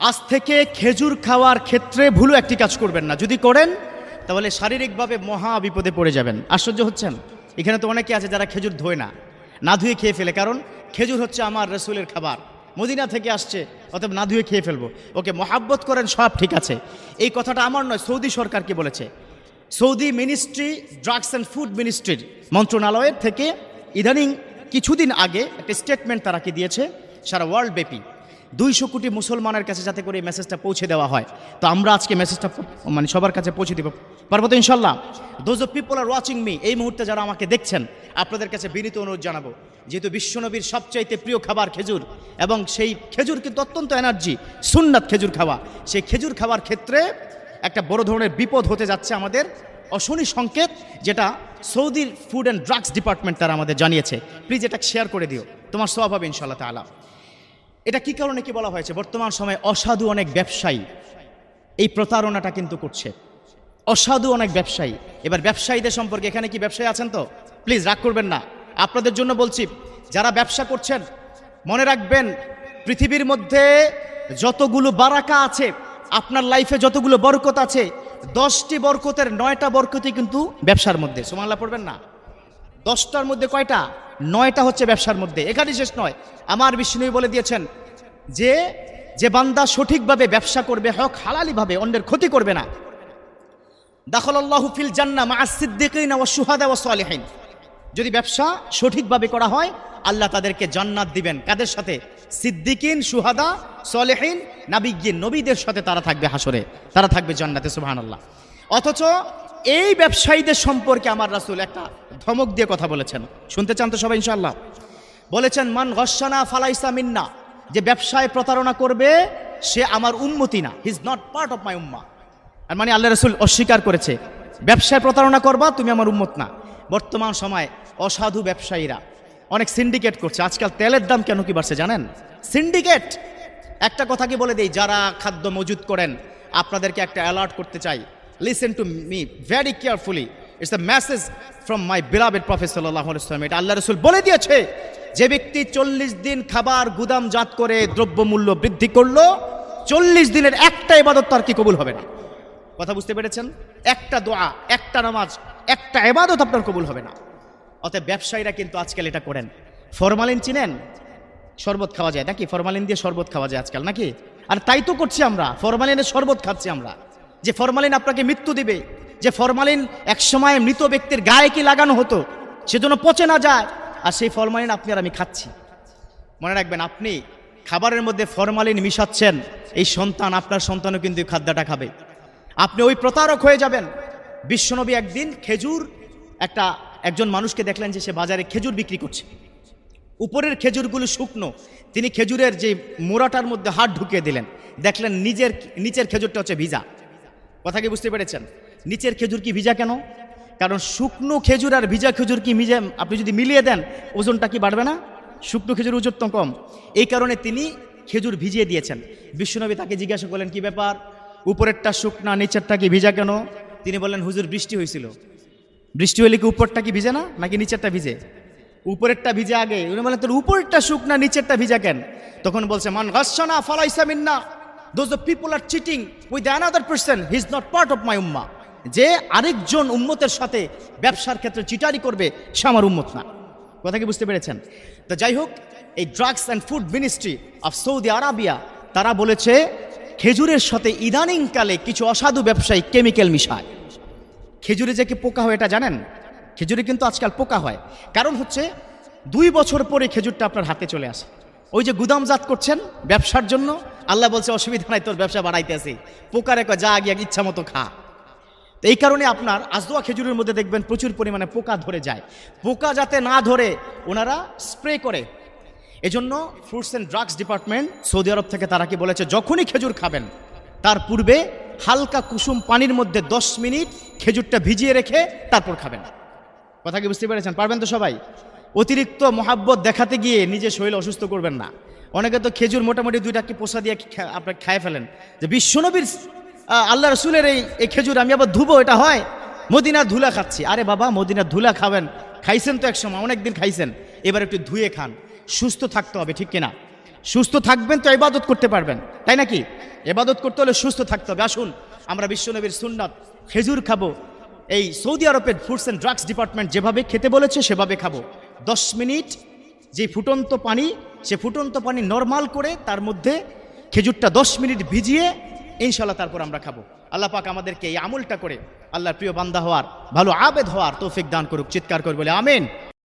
আজ থেকে খেজুর খাওয়ার ক্ষেত্রে ভুলও একটি কাজ করবেন না। যদি করেন তাহলে শারীরিকভাবে মহা বিপদে পড়ে যাবেন। আশ্চর্য হচ্ছেন, এখানে তো অনেকে আছে যারা খেজুর ধোয় না, না ধুয়ে খেয়ে ফেলে। কারণ খেজুর হচ্ছে আমার রসুলের খাবার, মদিনা থেকে আসছে, অতএব না ধুয়ে খেয়ে ফেলবো। ওকে মহাব্বত করেন, সব ঠিক আছে। এই কথাটা আমার নয়, সৌদি সরকারকে বলেছে। Saudi ministry, drugs and food মিনিস্ট্রির মন্ত্রণালয়ের থেকে ইদানিং কিছুদিন আগে একটা স্টেটমেন্ট তারা কি দিয়েছে, সারা ওয়ার্ল্ড ব্যাপী 200 কোটি মুসলমানের কাছে যাতে করে এই মেসেজটা পৌঁছে দেওয়া হয়। তো আমরা আজকে মেসেজটা মানে সবার কাছে পৌঁছে দিব, পারবো তো ইনশাল্লাহ। Those of people are watching me, এই মুহূর্তে যারা আমাকে দেখছেন, আপনাদের কাছে বিনীত অনুরোধ জানাবো, যেহেতু বিশ্বনবীর সবচাইতে প্রিয় খাবার খেজুর, এবং সেই খেজুর কিন্তু অত্যন্ত এনার্জি, সুন্নাত খেজুর খাওয়া, সেই খেজুর খাওয়ার ক্ষেত্রে একটা বড় ধরনের বিপদ হতে যাচ্ছে আমাদের, অশনি সংকেত, যেটা সৌদির ফুড অ্যান্ড ড্রাগস ডিপার্টমেন্ট তারা আমাদের জানিয়েছে। প্লিজ এটা শেয়ার করে দিও, তোমার সওয়াব হবে ইনশাআল্লাহ তাআলা। এটা কি কারণে কি বলা হয়েছে? বর্তমান সময়ে অসাধু অনেক ব্যবসায়ী এই প্রতারণাটা কিন্তু করছে, অসাধু অনেক ব্যবসায়ী। এবার ব্যবসায়ীদের সম্পর্কে, এখানে কি ব্যবসায়ী আছেন তো? প্লিজ রাগ করবেন না, আপনাদের জন্য বলছি, যারা ব্যবসা করছেন মনে রাখবেন, পৃথিবীর মধ্যে যতগুলো বারাকা আছে, আপনার লাইফে যতগুলো বরকত আছে, 10টি বরকতের 9টা বরকতই কিন্তু ব্যবসার মধ্যে। সুবহানাল্লাহ পড়বেন না? 10টার মধ্যে কয়টা? 9টা হচ্ছে ব্যবসার মধ্যে। এখানে শেষ নয়, আমার বিষ্ণু বলে দিয়েছেন যে যে বান্দা সঠিকভাবে ব্যবসা করবে, হক হালালিভাবে, অন্যের ক্ষতি করবে না, দাখালাল্লাহু ফিল জান্নাহ মা'আস সিদ্দিকিনা ওয়াশ শুহাদা ওয়াস সালিহিন। যদি ব্যবসা সঠিকভাবে করা হয়, আল্লাহ তাদেরকে জান্নাত দিবেন। কাদের সাথে? সিদ্দিকিন, শুহাদা, সালিহিন, নাবিয়্যিন, নবীদের সাথে তারা থাকবে হাসরে, তারা থাকবে জান্নাতে। সুবহানাল্লাহ। অথচ এই ব্যবসায়ীদের সম্পর্কে আমার রাসূল একটা ধমক দিয়ে কথা বলেছেন, শুনতে চান তো সবাই ইনশাআল্লাহ? বলেছেন, মান গশশানা ফালাইসা মিন্না, যে ব্যবসায় প্রতারণা করবে সে আমার উম্মতি না, he is not part of my উম্মাহ। আর মানে আল্লাহ রাসূল অস্বীকার করেছে, ব্যবসায় প্রতারণা করবা তুমি আমার উম্মত না। বর্তমান সময় অসাধু ব্যবসায়ীরা অনেক সিন্ডিকেট করছে। আজকাল তেলের দাম কেন কি বাড়ছে জানেন? সিন্ডিকেট। একটা কথা কি বলে দেই, যারা খাদ্য মজুদ করেন, আপনাদেরকে একটা অ্যালার্ট করতে চাই, listen to me very carefully, it's a message from my beloved prophet সাল্লাল্লাহু আলাইহি ওয়াসাল্লাম। এটা আল্লাহ রাসূল বলে দিয়েছে, যে ব্যক্তি 40 দিন খাবার গুদামজাত করে দ্রব্যমূল্য বৃদ্ধি করলো, 40 দিনের একটা ইবাদত তার কি কবুল হবে না। কথা বুঝতে পেরেছেন? একটা দোয়া, একটা নামাজ, একটা ইবাদত আপনার কবুল হবে না। অতএব ব্যবসায়ীরা কিন্তু আজকাল এটা করেন। ফরমালিন চিনেন? শরবত খাওয়া যায় নাকি? ফরমালিন দিয়ে শরবত খাওয়া যায় আজকাল নাকি? আর তাই তো করছি আমরা, ফরমালিনের শরবত খাচ্ছি আমরা। যে ফরমালিন আপনাকে মৃত্যু দিবে, যে ফরমালিন একসময় মৃত ব্যক্তির গায়ে কি লাগানো হতো সেজন্য পচে না যায়, আর সেই ফরমালিন আপনি আর আমি খাচ্ছি। মনে রাখবেন, আপনি খাবারের মধ্যে ফরমালিন মিশাচ্ছেন, এই সন্তান, আপনার সন্তানও কিন্তু খাদ্যটা খাবে। আপনি ওই প্রতারক হয়ে যাবেন। বিশ্বনবী একদিন একজন মানুষকে দেখলেন যে সে বাজারে খেজুর বিক্রি করছে। উপরের খেজুরগুলো শুকনো, তিনি খেজুরের যে মোড়াটার মধ্যে হাত ঢুকিয়ে দিলেন, দেখলেন নিচের খেজুরটা হচ্ছে ভিজা। কথা কি বুঝতে পেরেছেন? নিচের খেজুর কি ভিজা কেন? কারণ শুকনো খেজুর আর ভিজা খেজুর কি আপনি যদি মিলিয়ে দেন, ওজনটা কি বাড়বে না? শুকনো খেজুর ওজন তো কম। এই কারণে তিনি খেজুর ভিজিয়ে দিয়েছেন। বিশ্বনবী তাকে জিজ্ঞাসা করলেন, কি ব্যাপার, উপরেরটা শুকনা, নিচেরটা কি ভিজা কেন? তিনি বললেন, হুজুর বৃষ্টি হয়েছিল। বৃষ্টি হলে কি উপরটা কি ভিজে না, নাকি নিচেরটা ভিজে? উপরেরটা ভিজে আগে। উনি বলেন, তোর উপরেরটা শুকনা, নিচেরটা ভিজা কেন? তখন বলছে, মান গাসসানা ফালাইসা মিন্না, those the people are cheating with another person, he is not part of my উম্মাহ। যে আরেকজন উম্মতের সাথে ব্যবসার ক্ষেত্রে চিটারি করবে, সে আমার উম্মত না। কথা কি বুঝতে পেরেছেন? তো যাই হোক, এই drugs and food ministry of Saudi Arabia তারা বলেছে, খেজুরের সাথে ইদানিংকালে কিছু অসাধু ব্যবসায়ী কেমিক্যাল মিশায়। খেজুরে যে কি পোকা হয় এটা জানেন? খেজুরে কিন্তু আজকাল পোকা হয়, কারণ হচ্ছে 2 বছর পরে খেজুরটা আপনার হাতে চলে আসে। ওই যে গুদামজাত করছেন ব্যবসার জন্য, আল্লাহ বলছে অসুবিধা নাই, তোর ব্যবসা বাড়াইতে আসি, পোকারে যা গিয়া ইচ্ছা মতো খা। তো এই কারণে আপনার আজদোয়া খেজুরের মধ্যে দেখবেন প্রচুর পরিমাণে পোকা ধরে যায়। পোকা যাতে না ধরে ওনারা স্প্রে করে। এজন্য fruits and drugs department Saudi Arab থেকে তারা কি বলেছে, যখনই খেজুর খাবেন তার পূর্বে হালকা কুসুম পানির মধ্যে 10 মিনিট খেজুরটা ভিজিয়ে রেখে তারপর খাবেন। কথা কি বুঝতে পেরেছেন? পারবেন তো সবাই? অতিরিক্ত মহাব্বত দেখাতে গিয়ে নিজের শরীর অসুস্থ করবেন না। অনেকে তো খেজুর মোটামুটি 2টা কি পোষা দিয়ে আপনার খায় ফেলেন, যে বিশ্বনবীর আল্লাহ রসুলের এই খেজুর আমি আবার ধুবো, এটা হয়? মদিনার ধুলা খাচ্ছি। আরে বাবা, মদিনার ধুলা খাবেন, খাইছেন তো একসময়, অনেকদিন খাইছেন, এবার একটু ধুয়ে খান, সুস্থ থাকতে হবে, ঠিক কিনা? সুস্থ থাকবেন তো ইবাদত করতে পারবেন, তাই নাকি? ইবাদত করতে হলে সুস্থ থাকতে হবে। আসুন আমরা বিশ্বনবীর সুন্নাত খেজুর খাবো। এই সৌদি আরবের ফুডস অ্যান্ড ড্রাগস ডিপার্টমেন্ট যেভাবে খেতে বলেছে সেভাবে খাবো। 10 মিনিট যে ফুটন্ত পানি, সে ফুটন্ত পানি নরমাল করে তার মধ্যে খেজুরটা 10 মিনিট ভিজিয়ে ইনশাল্লাহ তারপর আমরা খাবো। আল্লাহ পাক আমাদেরকে এই আমলটা করে আল্লাহর প্রিয় বান্দা হওয়ার, ভালো আবেদ হওয়ার তৌফিক দান করুক। চিৎকার করে বলে আমিন।